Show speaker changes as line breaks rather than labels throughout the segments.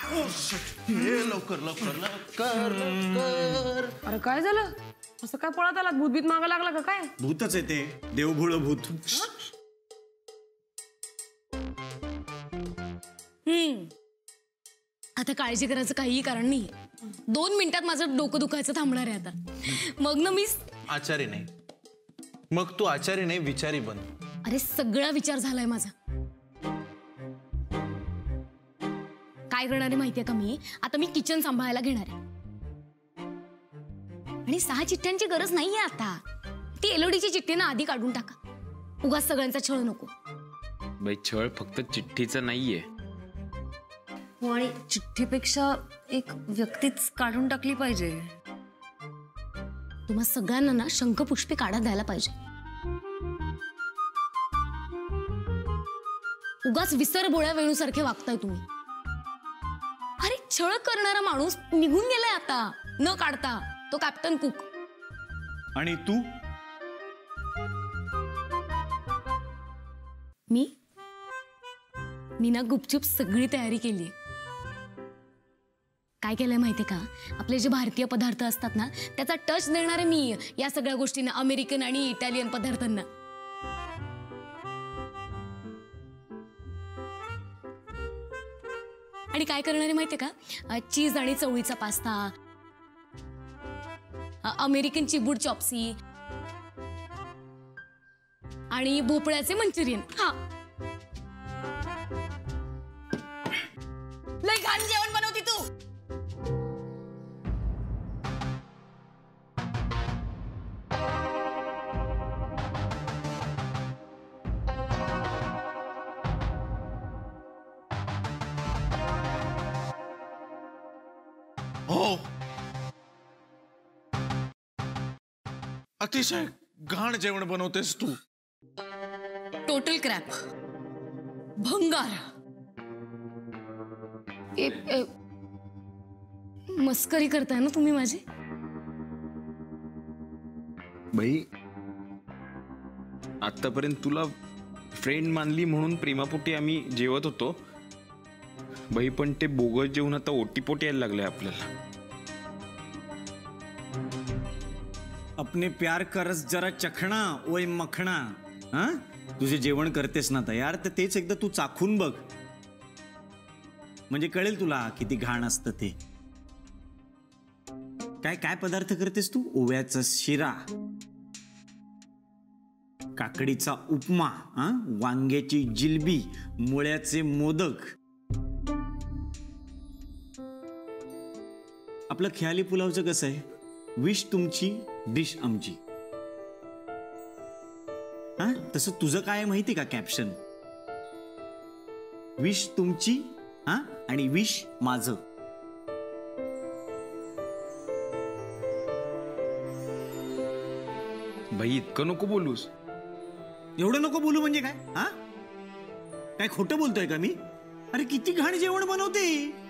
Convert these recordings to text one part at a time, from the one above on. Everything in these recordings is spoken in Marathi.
लवकर लवकर लवकर लवकर.
अरे काय झालं? असं काय पळत आलात? भूतबीत मागा लागला का काय?
भूतच आहे ते, देवभोळ भूत.
आता काळजी करायचं काहीही कारण नाही. 2 मिनिटात माझं डोकं दुखायचं थांबणार आहे आता. मग ना मी
आचारी नाही, मग तू आचारी नाही विचारी बन.
अरे सगळा विचार झालाय माझा. काय करणार आहे माहितीये का मी? आता मी किचन सांभाळायला घेणार आहे. आणि 6 चिठ्ठ्यांची गरज नाहीये आता. ती एलओडीची चिठ्ठी ना आधी काढून टाका. उगाच सगळ्यांचा छळ नको.
बाई छळ फक्त चिठ्ठीचं नाहीये.
आणि चिठ्ठीपेक्षा एक व्यक्तीच काढून टाकली पाहिजे.
तुम्हा सगळ्यांना ना शंखपुष्पी काढा द्यायला पाहिजे. उगाच विसरबोळ्या वेणूसारखे वागताय तुम्ही. अरे छळ करणारा माणूस निघून गेलाय आता न काढता. तो कॅप्टन कुक.
आणि तू?
मी ना गुपचूप सगळी तयारी केली. काय केलंय माहितीये का? आपले जे भारतीय पदार्थ असतात ना त्याचा टच देणार आहे मी या सगळ्या गोष्टींना, अमेरिकन आणि इटालियन पदार्थांना. आणि काय करणार आहे माहितीये का? चीज आणि चवळीचा पास्ता, अमेरिकन चिबूड चॉप्सी आणि भोपळ्याचे मंचुरियन. हा, लय घाण जेवण बनवती तू.
हो, अतिशय घाण जेवण बनवतेस तू.
टोटल क्रॅप, भंगार. मस्करी करताय ना तुम्ही माझी?
बाई आतापर्यंत तुला फ्रेंड मानली म्हणून प्रेमापोटी आम्ही जेवत होतो बाई, पण ते बोगस जेवण आता ओटीपोटी यायला लागलंय आपल्याला.
अपने प्यार करस जरा चखणा ओय मखणा. हा, तुझे जेवण करतेस ना तयार, तर तेच एकदा तू चाखून बघ, म्हणजे कळेल तुला किती घाण असतं ते. काय काय पदार्थ करतेस तू? ओव्याचा शिरा, काकडीचा उपमा, वांग्याची जिलबी, मुळ्याचे मोदक. आपलं ख्याली पुलावचं कसं आहे? विश तुमची डिश आमची. हा, तसं तुझं काय माहिती का कॅप्शन? विश तुमची आणि विश माझं.
बाई इतकं नको बोलूस.
एवढं नको बोलू म्हणजे काय? हा, काय खोटं बोलतोय का मी? अरे किती घाण जेवण बनवते.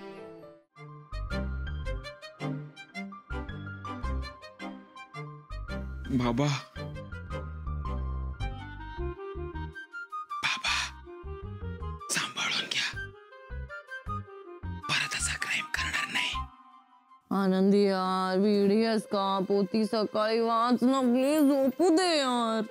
बाबा बाबा सांभाळून घ्या, परत असा क्राईम करणार नाही.
आनंदी यार, वेडीस का? पोती सकाळी वाच ना प्लीज, झोपू दे यार.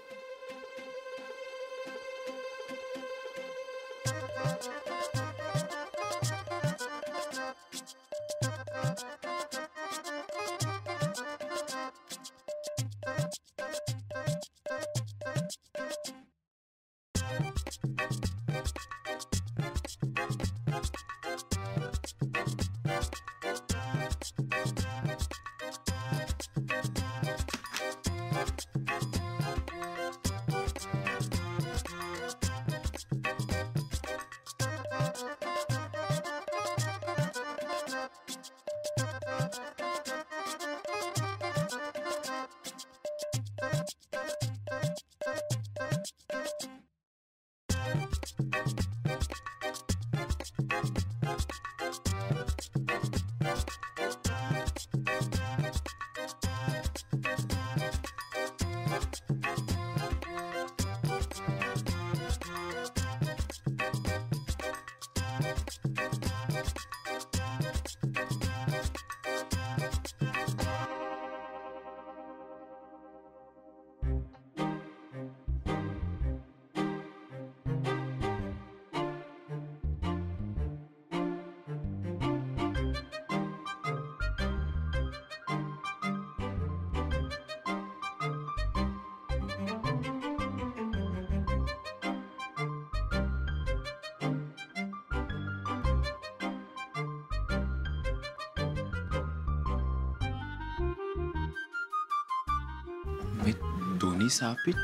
दोन्ही 6 फीट.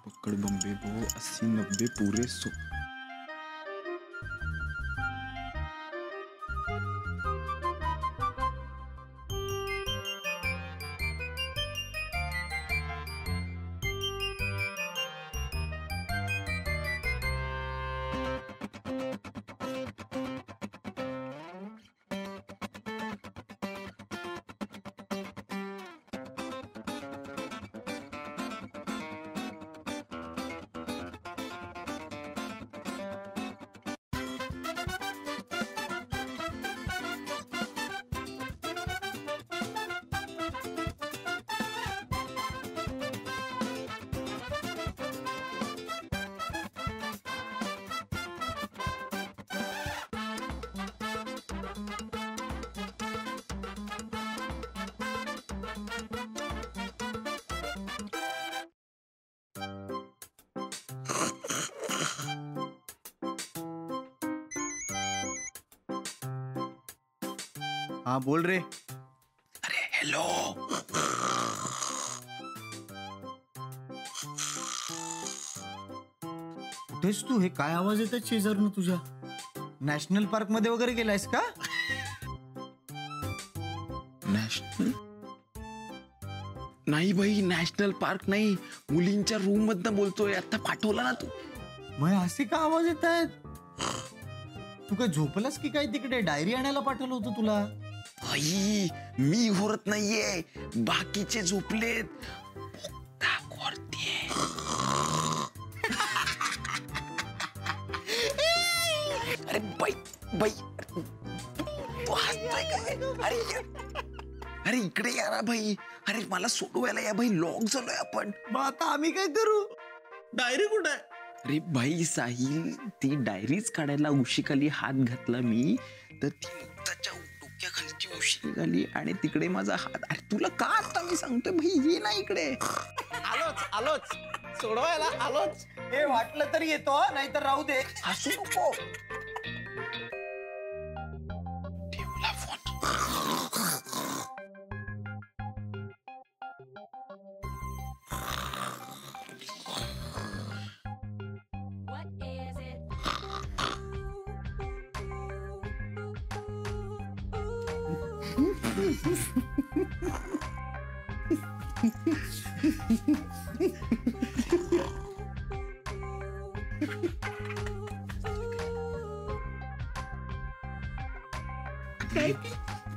पकड़ बम्बे बो 80-90 पूरे 100.
हाँ बोल रे.
अरे हॅलो.
कुठेस तू? हे काय आवाज येतात शेजारून तुझ्या? नॅशनल पार्क मध्ये वगैरे गेलायस का?
नॅशनल नाही भाई, नॅशनल पार्क नाही, मुलींच्या रूम मधनं बोलतोय. आता पाठवला ना तू.
मग असे का आवाज येत आहेत? तू काय झोपलास की काय? तिकडे डायरी आणायला पाठवलं होतं तुला.
आई, मी घोरत नाहीये, बाकीचे झोपलेत. अरे बाई बाई, तू हसतोय काय? अरे इकडे या ना भाई. अरे मला सोडवायला या भाई, लॉक झालोय आपण.
मग आता आम्ही काय करू? डायरी कुठे आहे?
अरे भाई साहिल, ती डायरीच काढायला उशीखाली हात घातला मी, तर ती त्याच्या डोक्याखालची उशी निघाली आणि तिकडे माझा हात. अरे तुला का आता मी सांगतोय भाई, ये ना इकडे.
आलोच सोडवायला आलोच.
हे वाटलं तरी येतो, नाहीतर राहू दे.
हसू नको. ठेवला फोन.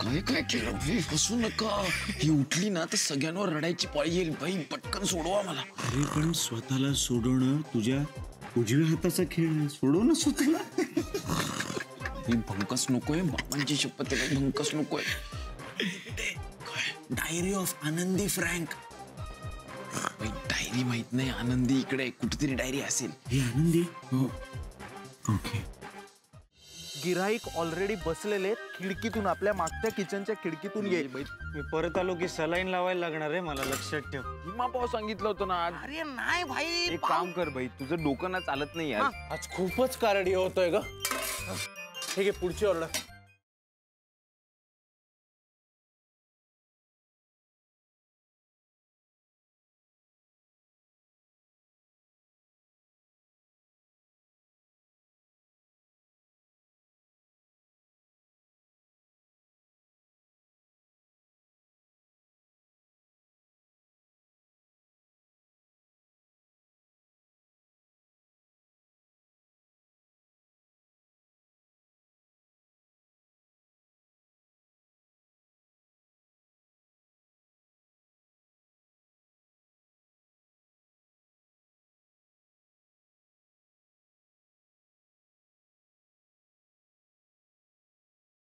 काय काय केलं भाई? फसू नका. ही उठली ना तर सगळ्यांवर रडायची पाळी येईल भाई. पटकन सोडवा मला.
अरे पण स्वतःला सोडवणं तुझ्या उजव्या हाताचा खेळ आहे. सोडव ना स्वतःला.
मी भंकस नकोय, बाबांची शपथ आहे, भंकस नकोय.
डायरी ऑफ आनंदी फ्रँक.
डायरी माहित नाही, आनंदी इकडे कुठेतरी डायरी असेल.
ही आनंदी.
हो.
ओके.
गिराईक ऑलरेडी बसलेले, खिडकीतून, आपल्या मागच्या किचनच्या खिडकीतून येईल.
मी परत आलो की सलाईन लावायला लागणार आहे मला, लक्षात ठेव.
हिमा भाऊ सांगितलं होतं ना आज.
अरे नाही भाई,
एक काम कर भाई, तुझं डोकं ना चालत नाही यार.
आज खूपच कारडी होतोय ग. ठीक आहे, पुढची ऑर्डर.